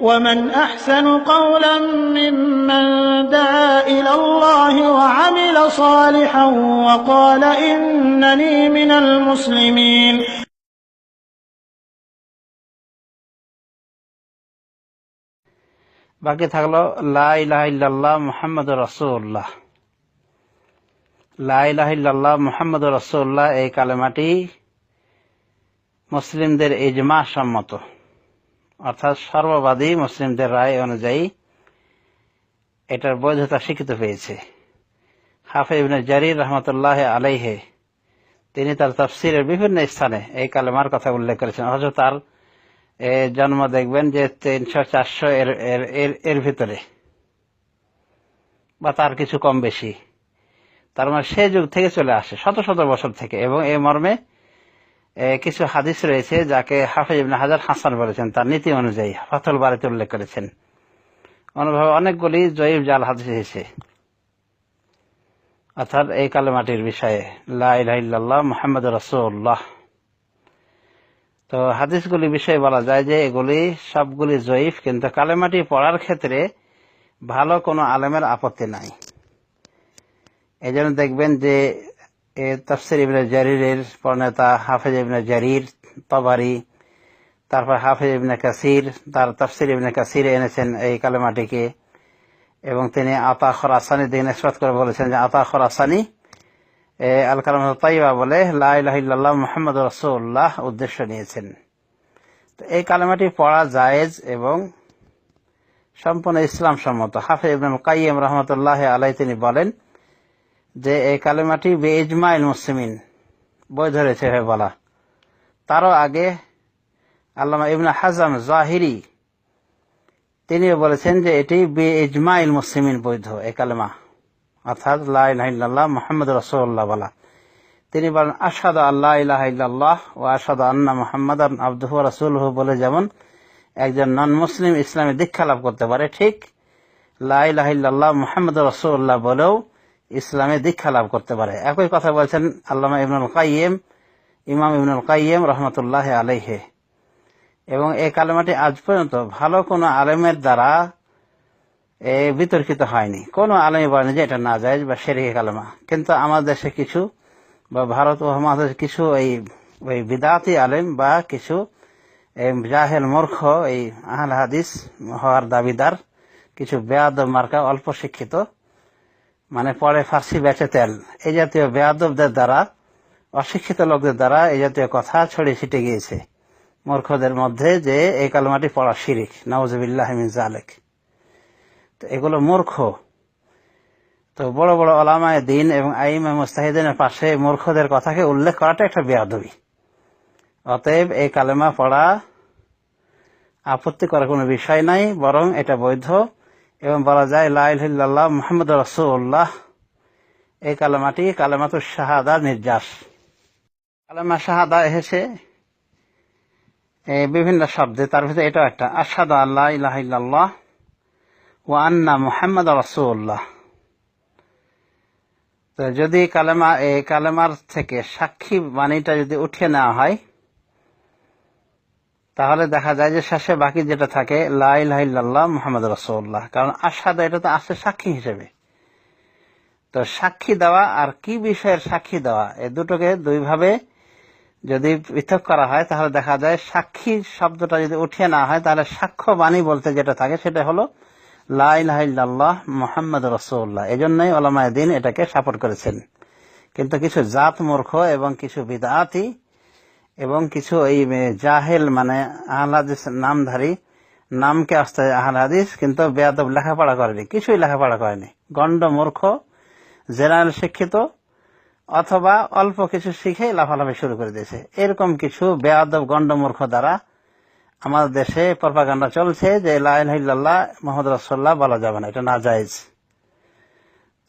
ومن أحسن قولا ممن دعا إلى الله وعمل صالحا وقال إنني من المسلمين। বাকি থাকলো লা ইলাহা ইল্লাল্লাহ মুহাম্মাদুর রাসূলুল্লাহ। লা ইলাহা ইল্লাল্লাহ মুহাম্মাদুর রাসূলুল্লাহ এই কালেমাটি মুসলিমদের ইজমা সম্মত, অর্থাৎ সর্ববাদী মুসলিমদের রায় অনুযায়ী এটার বৈধতা স্বীকৃত পেয়েছে। হাফিজ ইবনে জারির রাহমাতুল্লাহ আলাইহি তিনি তার তাফসীরের বিভিন্ন স্থানে এই কালেমার কথা উল্লেখ করেছেন, অথচ তার জন্ম দেখবেন যে 300-400 এর ভিতরে বা তার কিছু কম বেশি, তার মানে সে যুগ থেকে চলে আসে, শত শত বছর থেকে। এবং এই মর্মে কিছু হাদিস রয়েছে যাকে হাফিজ ইবনে হাজার হাসান বলেছেন, তার নীতি অনুযায়ী ফাথুল বারীতে উল্লেখ করেছেন। অনুভাবে অনেকগুলি জয়ীফ জাল হাদিস এসেছে অর্থাৎ এই কালেমাটির বিষয়ে, লা ইলাহা ইল্লাল্লাহ মুহাম্মাদুর রাসূলুল্লাহ। তো হাদিসগুলি বিষয়ে বলা যায় যে এগুলি সবগুলি জয়ীফ, কিন্তু কালেমাটি পড়ার ক্ষেত্রে ভালো কোনো আলেমের আপত্তি নাই। এই জন্য দেখবেন যে তাফসীর ইবনে জারিরের প্রণেতা হাফিজ ইবনে জারির তাবারি, তারপর হাফিজ ইবনে কাসির তার তাফসীর ইবনে কাসিরে এনেছেন এই কালেমাটিকে, এবং তিনি আতা খোরাসানি দিকে নিসবত করে বলেছেন যে আতা খোরাসানি আল কালামাতুত তাইয়্যিবা বলে লা ইলাহা ইল্লাল্লাহ মুহাম্মাদুর রাসূলুল্লাহ উদ্দেশ্য নিয়েছেন। তো এই কালেমাটি পড়া জায়েজ এবং সম্পূর্ণ ইসলাম সম্মত। হাফিজ ইবনুল কাইয়্যিম রাহমাতুল্লাহি আলাইহি তিনি বলেন যে এই কালেমাটি বিইজমাইল মুসলিমিন বৈধ রয়েছে বলা। তারও আগে আল্লামা ইবনে হাজম জাহিরি তিনিও বলেছেন যে এটি বিইজমাইল মুসলিমিন বৈধ এই কালেমা, অর্থাৎ লা ইলাহা ইল্লাল্লাহ মুহাম্মাদুর রাসূলুল্লাহ বলা। তিনি বলেন আশহাদু আল্লা ইলাহা ইল্লাল্লাহ ওয়া আশহাদু আন্না মুহাম্মাদান আবদুহু ওয়া রাসূলুহু বলে যেমন একজন নন মুসলিম ইসলামে দীক্ষা লাভ করতে পারে, ঠিক লা ইলাহা ইল্লাল্লাহ মুহাম্মাদুর রাসূলুল্লাহ বলেও ইসলামে দীক্ষা লাভ করতে পারে। একই কথা বলছেন আল্লামা ইবনুল কাইয়্যিম, ইমাম ইবনুল কাইয়্যিম রাহমাতুল্লাহি আলাইহি। এবং এই কালেমাটি আজ পর্যন্ত ভালো কোনো আলেমের দ্বারা বিতর্কিত হয়নি। কোনো আলেমই বলেনি যে এটা নাজায়েজ বা শিরকি কালেমা। কিন্তু আমাদের দেশে কিছু বা ভারত ও আমাদের কিছু ওই বিদআতি আলেম বা কিছু জাহেল মূর্খ এই আহলে হাদিস হওয়ার দাবিদার কিছু বেয়াদব মার্কা অল্প শিক্ষিত, মানে পরে ফার্সি বেচে তেল, এই জাতীয় বেয়াদবদের দ্বারা, অশিক্ষিত লোকদের দ্বারা এই জাতীয় কথা ছড়িয়ে ছিটে গিয়েছে মূর্খদের মধ্যে যে এই কালেমাটি পড়া শিরিক, নাউযুবিল্লাহি মিন যালিক। তো এগুলো মূর্খ। তো বড় বড় উলামায়ে দ্বীন এবং আইম্মা মুজতাহিদিনের পাশে মূর্খদের কথাকে উল্লেখ করাটা একটা বেয়াদবি। অতএব এই কালেমা পড়া আপত্তি করার কোনো বিষয় নাই, বরং এটা বৈধ। এবং বলা যায় লা ইলাহা ইল্লাল্লাহ মুহাম্মাদুর রাসূলুল্লাহ এই কালেমাটি কালেমাতুশ শাহাদা নির্যাস। কালেমা শাহাদা এসেছে বিভিন্ন শব্দে, তার ভিতরে এটা একটা, আশহাদু আল্লা ইলাহা ইল্লাল্লাহ ওয়া আন্না মুহাম্মাদুর রাসূলুল্লাহ। তো যদি এই কালেমার থেকে সাক্ষী বাণীটা যদি উঠিয়ে নেওয়া হয় তাহলে দেখা যায় যে শেষে বাকি যেটা থাকে লা ইলাহা ইল্লাল্লাহ মুহাম্মাদুর রাসূলুল্লাহ, কারণ আশহাদু এটা তো আসছে সাক্ষী হিসেবে। তো সাক্ষী দেওয়া আর কি বিষয়ের সাক্ষী দেওয়া, এই দুটোকে দুইভাবে যদি পৃথক করা হয় তাহলে দেখা যায় সাক্ষী শব্দটা যদি উঠিয়ে নেওয়া হয় তাহলে সাক্ষ্য বাণী বলতে যেটা থাকে সেটা হলো লা ইলাহা ইল্লাল্লাহ মুহাম্মাদুর রাসূলুল্লাহ। এজন্যই উলামায়ে দ্বীন এটাকে সাপোর্ট করেছেন। কিন্তু কিছু জাত মূর্খ এবং কিছু বিদআতি এবং কিছু এই জাহেল মানে আহলে হাদিস নামধারী, নামকে আসতে আহলে হাদিস কিন্তু বেয়াদব, লেখাপড়া করেনি, কিছুই লেখাপড়া করেনি, গণ্ড মূর্খ, জেনারেল শিক্ষিত অথবা অল্প কিছু শিখে লাফালাফি শুরু করে দিয়েছে। এরকম কিছু বেয়াদব গণ্ড মূর্খ দ্বারা আমাদের দেশে প্রপাগান্ডা চলছে যে লা ইলাহা ইল্লাল্লাহ মুহাম্মাদুর রাসূলুল্লাহ বলা যাবে না, এটা নাজায়েজ।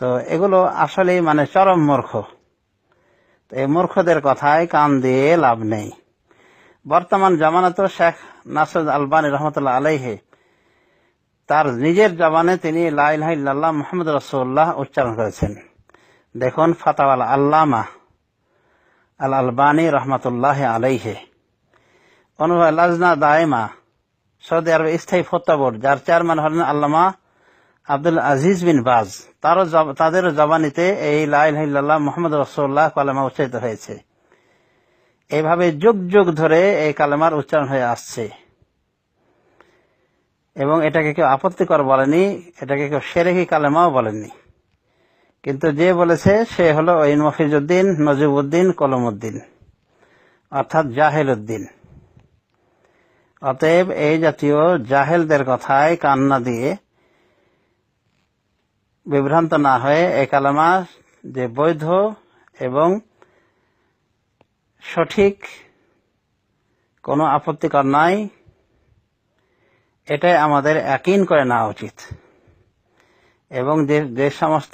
তো এগুলো আসলেই মানে চরম মূর্খ। তো এই মূর্খদের কথায় কান দিয়ে লাভ নেই। বর্তমান জামানাতে শেখ নাসির আলবানী রহমতুল্লাহ আলাইহি তার নিজের জবানে তিনি লা ইলাহা ইল্লাল্লাহ মুহাম্মাদুর রাসূলুল্লাহ উচ্চারণ করেছেন। দেখুন ফাতাওয়াল আল্লামা আল আলবানী রহমতুল্লাহ আলাইহি, অনুভাবে লাজনা দায়মা সৌদি আরবের স্থায়ী ফতোয়া বোর্ড, যার চেয়ারম্যান হলেন আল্লামা আব্দুল আজিজ বিন বাজ, তাদেরও জবানিতে এই লা ইলাহা ইল্লাল্লাহ মুহাম্মাদুর রাসূলুল্লাহ কালেমা উচ্চারিত হয়েছে। এইভাবে যুগ যুগ ধরে এই কালেমার উচ্চারণ হয়ে আসছে এবং এটাকে কেউ আপত্তিকর বলেনি, এটাকে কেউ শিরকি কালেমাও বলেননি। কিন্তু যে বলেছে সে হলো ওই মফিজউদ্দিন নজিবউদ্দিন কলমউদ্দিন, অর্থাৎ জাহেল উদ্দিন। অতএব এই জাতীয় জাহেলদের কথায় কান না দিয়ে বিভ্রান্ত না হয়ে এই কালেমা যে বৈধ এবং সঠিক, কোনো আপত্তিকর নাই, এটাই আমাদের ইয়াকিন করে নেওয়া উচিত। এবং যে সমস্ত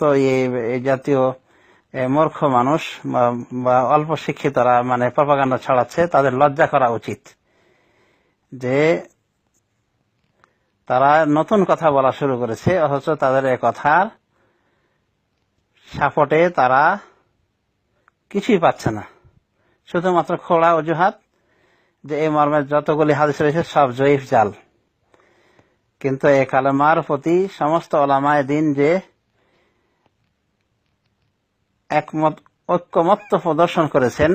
এই জাতীয় মূর্খ মানুষ বা অল্প শিক্ষিতরা মানে প্রপাগান্ডা ছড়াচ্ছে, তাদের লজ্জা করা উচিত যে তারা নতুন কথা বলা শুরু করেছে, অথচ তাদের এ কথার সাপোর্টে তারা কিছুই পাচ্ছে না, শুধুমাত্র খোলা অজুহাত যে এই মর্মের যতগুলি হাদিস রয়েছে সব জয়ীফ জাল। কিন্তু এই কালেমার প্রতি সমস্ত উলামায়ে দ্বীন যে ঐক্যমত্য প্রদর্শন করেছেন,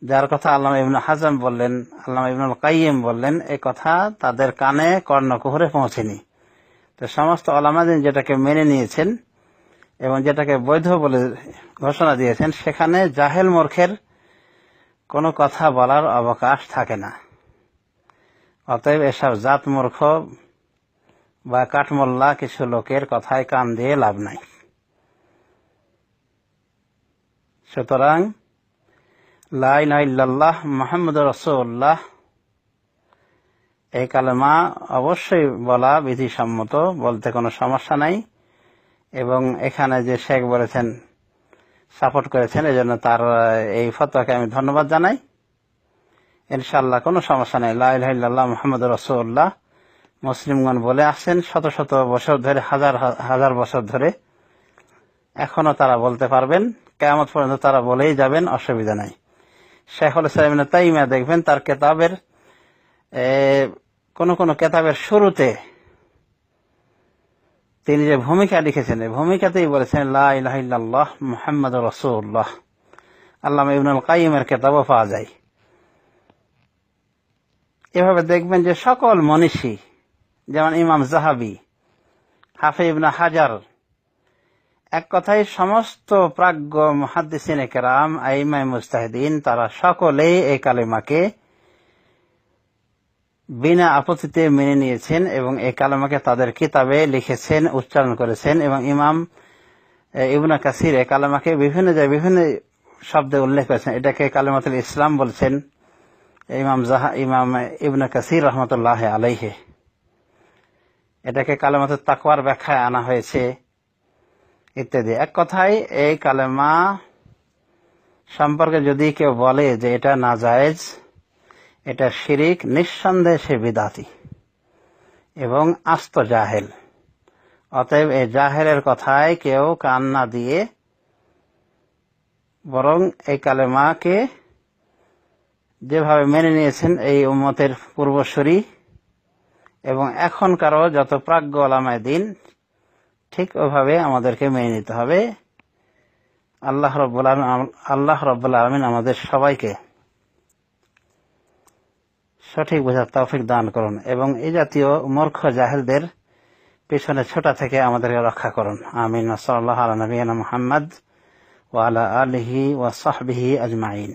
যার কথা আল্লামা ইবনে হাজম বললেন, আল্লামা ইবনুল কাইয়িম বললেন, এই কথা তাদের কানে কর্ণকুহরে পৌঁছেনি। তো সমস্ত উলামায়ে দ্বীন যেটাকে মেনে নিয়েছেন এবং যেটাকে বৈধ বলে ঘোষণা দিয়েছেন, সেখানে জাহেল মূর্খের কোনো কথা বলার অবকাশ থাকে না। অতএব এসব জাত মূর্খ বা কাঠমোল্লা কিছু লোকের কথায় কান দিয়ে লাভ নাই। সুতরাং লা ইলাহা ইল্লাল্লাহ মুহাম্মাদুর রাসূলুল্লাহ এই কালেমা অবশ্যই বলা বিধিসম্মত, বলতে কোনো সমস্যা নাই। এবং এখানে যে শেখ বলেছেন, সাপোর্ট করেছেন, এজন্য তার এই ফতোয়াকে আমি ধন্যবাদ জানাই। ইনশাআল্লাহ কোনো সমস্যা নেই। লা ইলাহা ইল্লাল্লাহ মুহাম্মাদুর রাসূলুল্লাহ মুসলিমগণ বলে আসছেন শত শত বছর ধরে, হাজার হাজার বছর ধরে, এখনো তারা বলতে পারবেন, কিয়ামত পর্যন্ত তারা বলেই যাবেন, অসুবিধা নাই। শাইখুল ইসলাম ইবনে তাইমিয়া দেখবেন তার কেতাবের কোন কোন কেতাবের শুরুতে তিনি যে ভূমিকা লিখেছেন, এই ভূমিকাতেই বলেছেন লা ইলাহা ইল্লাল্লাহ মুহাম্মাদুর রাসূলুল্লাহ। আল্লামা ইবনুল কাইয়িমের কেতাবও পাওয়া যায়। এভাবে দেখবেন যে সকল মনীষী, যেমন ইমাম যাহাবী, হাফিজ ইবনে হাজার, এক কথায় সমস্ত প্রাজ্ঞ মুহাদ্দিসিনে কেরাম, আইমায়ে মুজতাহিদিন, তারা সকলেই এই কালেমাকে বিনা আপত্তিতে মেনে নিয়েছেন এবং এই কালেমাকে তাদের কিতাবে লিখেছেন, উচ্চারণ করেছেন। এবং ইমাম ইবনে কাসির এই কালেমাকে বিভিন্ন জায়গায় বিভিন্ন শব্দে উল্লেখ করেছেন। এটাকে কালেমাতুল ইসলাম বলছেন ইমাম ইবনে কাসির রহমতুল্লাহ আলাইহি। এটাকে কালেমাতুত তাকওয়ার ব্যাখ্যায় আনা হয়েছে ইত্যাদি। এক কথায় এই কালেমা সম্পর্কে যদি কেউ বলে যে এটা নাজায়েজ, এটা শিরিক, নিঃসন্দেহে সে বিদআতি এবং আস্ত জাহেল। অতএব এই জাহেলের কথায় কেউ কান না দিয়ে বরং এই কালেমাকে যেভাবে মেনে নিয়েছেন এই উম্মতের পূর্বসূরি এবং এখনকারও যত প্রাজ্ঞ উলামায়ে দ্বীন, ঠিক ওইভাবে আমাদেরকে মেনে নিতে হবে। আল্লাহ রাব্বুল আলামিন আমাদের সবাইকে সঠিক বোঝার তৌফিক দান করুন এবং এই জাতীয় মূর্খ জাহেলদের পিছনে ছোটা থেকে আমাদেরকে রক্ষা করুন। আমিন। সাল্লাল্লাহু আলা নবিয়িনা মুহাম্মদ ওয়া আলা আলিহি ওয়া সাহবিহি আজমাইন।